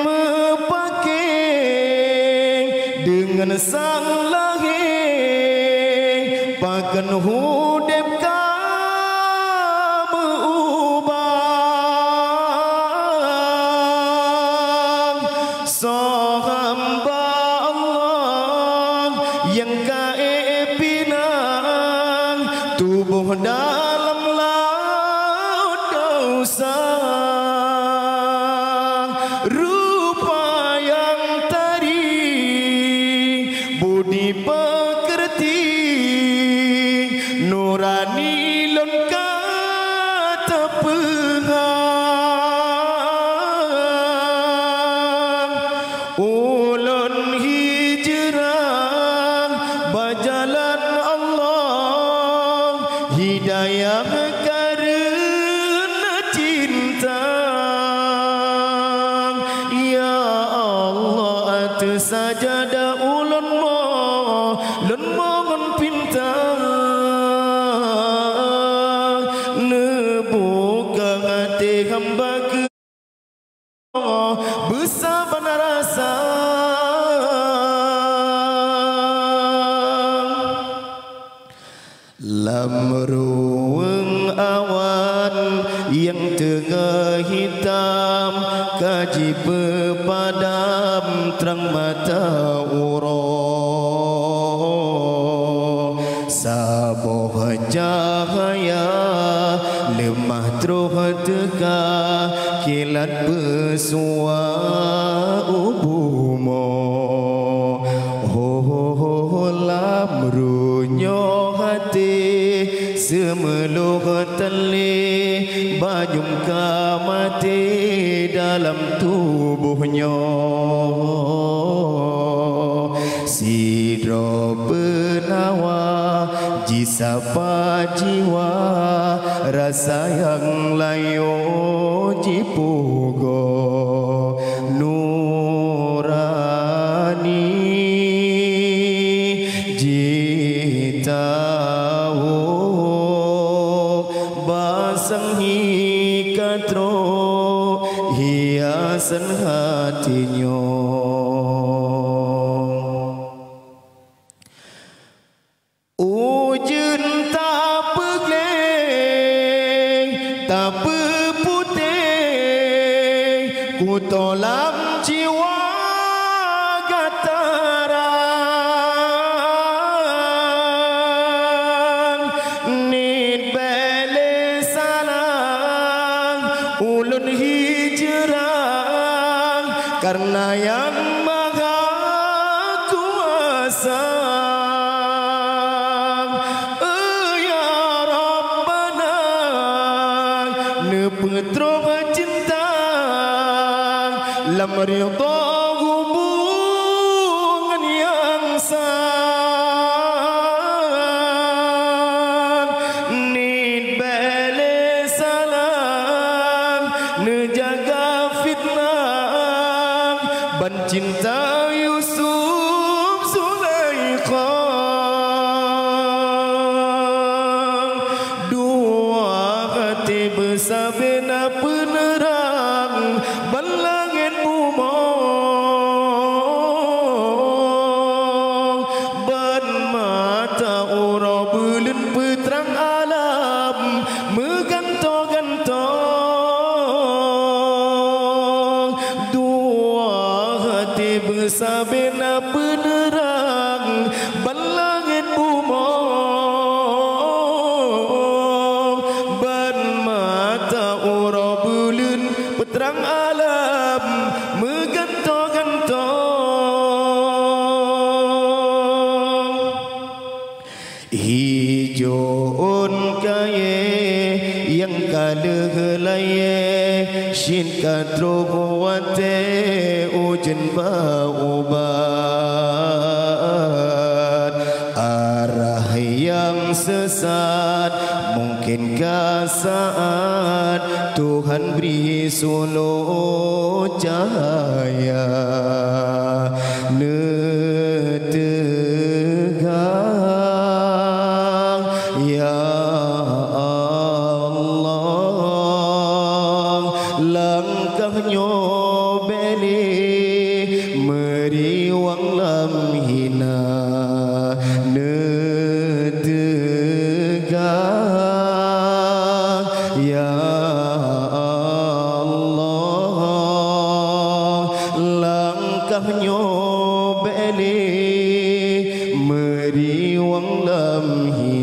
mepaking dengan sang lahir pakan hudep kamu ubah hamba Allah yang pinang tubuh dalam laut dosa rupa yang tadi budi pekerti nurani lon kata pengang ulun hijrah bajalan Allah hidayah karena cinta ya Allah atas sajadah ulun mohon pinta nebuka hati hamba ke bersabar rasa lamruang awan yang tengah hitam kaji pepadam terang mata urang saboh cahaya lemah terus teka kilat besua ubumo lamrunyo hati semeluh teli bajum kamati dalam tubuhnya sidro penawa jisapa jiwa rasa yang layo jipugo nurani basanghi katro hiasan hatinya ujun tak pegleng tak peputih ku tolak jiwa gataran nid bele salang ulun hijrah karena yang maha kuasa ya Rabbana nepetro cinta lam ridha hubungan yang sang nid bele salam nejaga fitnah ban cinta Yusuf Zulaikha dua hati bersabena penerang balangin bumong ban mata ora bulan peterang alam megantong-gantong dua hati bersabena penerang balangin bumong ban mata ora bulan peterang alam megantong-gantong hijauun kaye yang kalelaye shin kadruwate ujen baubat arah yang sesat mungkinkah saat Tuhan beri suluh cahaya netegang ya Allah langkahnya beli meriwang lam hina netegah ya Allah langkahnya beli meriwang lam hina